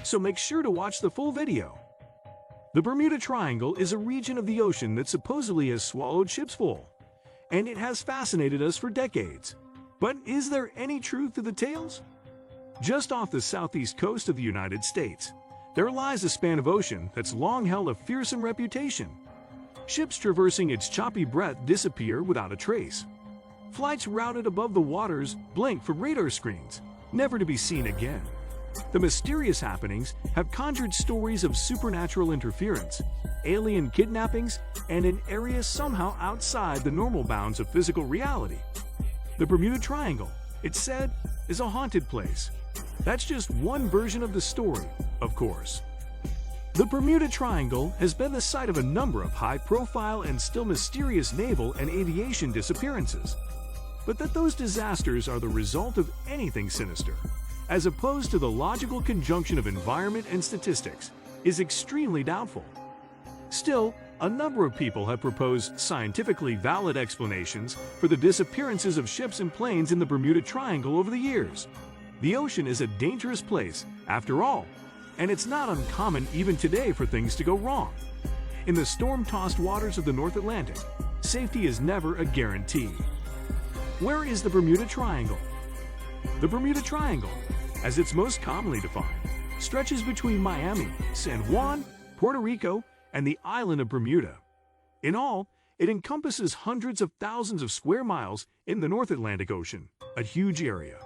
so make sure to watch the full video. The Bermuda Triangle is a region of the ocean that supposedly has swallowed ships full, and it has fascinated us for decades. But is there any truth to the tales? Just off the southeast coast of the United States, there lies a span of ocean that's long held a fearsome reputation. Ships traversing its choppy breadth disappear without a trace. Flights routed above the waters blink from radar screens, never to be seen again. The mysterious happenings have conjured stories of supernatural interference, alien kidnappings, and an area somehow outside the normal bounds of physical reality. The Bermuda Triangle, it's said, is a haunted place. That's just one version of the story, of course. The Bermuda Triangle has been the site of a number of high-profile and still mysterious naval and aviation disappearances. But that those disasters are the result of anything sinister, as opposed to the logical conjunction of environment and statistics, is extremely doubtful. Still, a number of people have proposed scientifically valid explanations for the disappearances of ships and planes in the Bermuda Triangle over the years. The ocean is a dangerous place, after all, and it's not uncommon even today for things to go wrong. In the storm-tossed waters of the North Atlantic, safety is never a guarantee. Where is the Bermuda Triangle? The Bermuda Triangle, as it's most commonly defined, stretches between Miami, San Juan, Puerto Rico, and the island of Bermuda. In all, it encompasses hundreds of thousands of square miles in the North Atlantic Ocean, a huge area.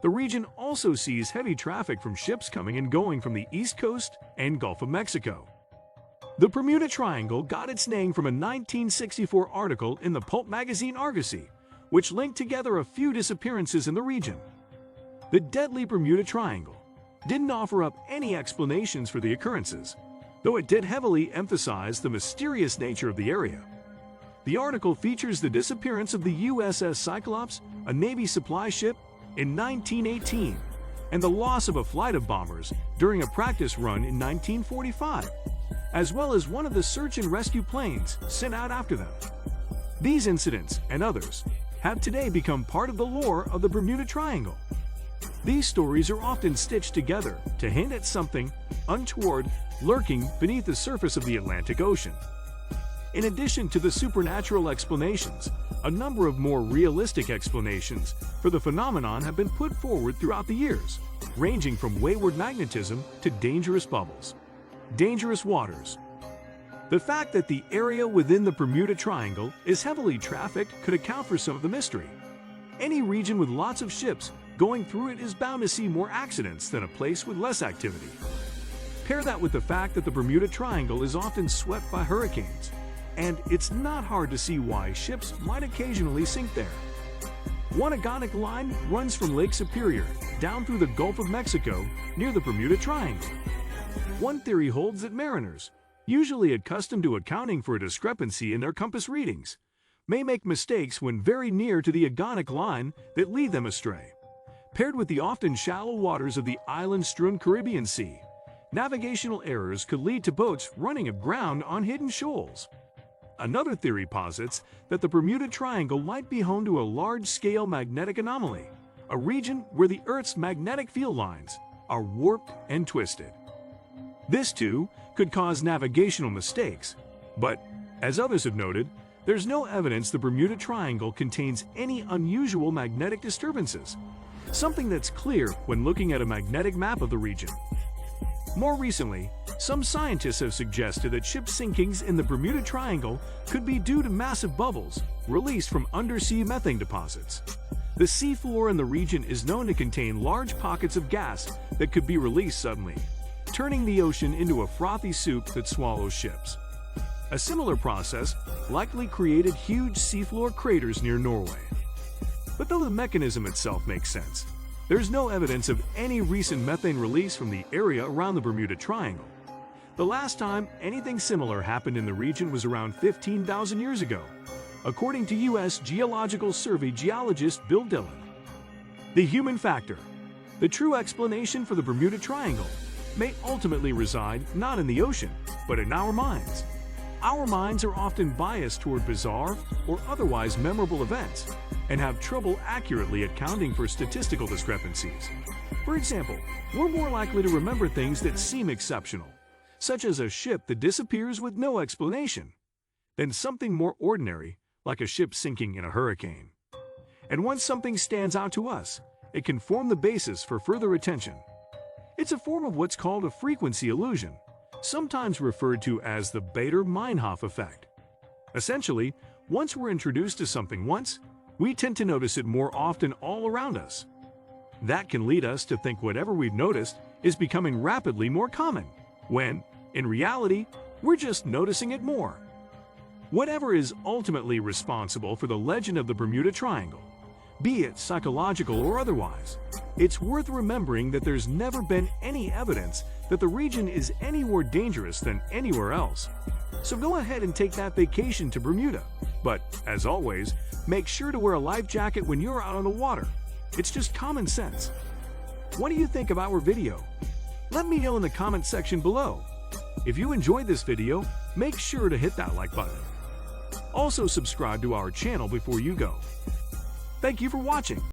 The region also sees heavy traffic from ships coming and going from the East Coast and Gulf of Mexico. The Bermuda Triangle got its name from a 1964 article in the pulp magazine Argosy, which linked together a few disappearances in the region. The deadly Bermuda Triangle didn't offer up any explanations for the occurrences, though it did heavily emphasize the mysterious nature of the area. The article features the disappearance of the USS Cyclops, a Navy supply ship, in 1918, and the loss of a flight of bombers during a practice run in 1945, as well as one of the search and rescue planes sent out after them. These incidents, and others, have today become part of the lore of the Bermuda Triangle. These stories are often stitched together to hint at something untoward lurking beneath the surface of the Atlantic Ocean. In addition to the supernatural explanations, a number of more realistic explanations for the phenomenon have been put forward throughout the years, ranging from wayward magnetism to dangerous bubbles. Dangerous waters. The fact that the area within the Bermuda Triangle is heavily trafficked could account for some of the mystery. Any region with lots of ships going through it is bound to see more accidents than a place with less activity. Pair that with the fact that the Bermuda Triangle is often swept by hurricanes, and it's not hard to see why ships might occasionally sink there. One agonic line runs from Lake Superior down through the Gulf of Mexico near the Bermuda Triangle. One theory holds that mariners, usually accustomed to accounting for a discrepancy in their compass readings, may make mistakes when very near to the agonic line that lead them astray. Paired with the often shallow waters of the island-strewn Caribbean Sea, navigational errors could lead to boats running aground on hidden shoals. Another theory posits that the Bermuda Triangle might be home to a large-scale magnetic anomaly, a region where the Earth's magnetic field lines are warped and twisted. This, too, could cause navigational mistakes, but, as others have noted, there's no evidence the Bermuda Triangle contains any unusual magnetic disturbances, something that's clear when looking at a magnetic map of the region. More recently, some scientists have suggested that ship sinkings in the Bermuda Triangle could be due to massive bubbles released from undersea methane deposits. The seafloor in the region is known to contain large pockets of gas that could be released suddenly, turning the ocean into a frothy soup that swallows ships. A similar process likely created huge seafloor craters near Norway. But though the mechanism itself makes sense, there's no evidence of any recent methane release from the area around the Bermuda Triangle. The last time anything similar happened in the region was around 15,000 years ago, according to U.S. Geological Survey geologist Bill Dillon. The human factor. The true explanation for the Bermuda Triangle may ultimately reside not in the ocean, but in our minds. Our minds are often biased toward bizarre or otherwise memorable events, and have trouble accurately accounting for statistical discrepancies. For example, we're more likely to remember things that seem exceptional, such as a ship that disappears with no explanation, than something more ordinary, like a ship sinking in a hurricane. And once something stands out to us, it can form the basis for further attention. It's a form of what's called a frequency illusion, sometimes referred to as the Bader-Meinhof effect. Essentially, once we're introduced to something once, we tend to notice it more often all around us. That can lead us to think whatever we've noticed is becoming rapidly more common, when, in reality, we're just noticing it more. Whatever is ultimately responsible for the legend of the Bermuda Triangle, be it psychological or otherwise, it's worth remembering that there's never been any evidence that the region is any more dangerous than anywhere else. So go ahead and take that vacation to Bermuda. But, as always, make sure to wear a life jacket when you're out on the water. It's just common sense. What do you think of our video? Let me know in the comment section below. If you enjoyed this video, make sure to hit that like button. Also subscribe to our channel before you go. Thank you for watching.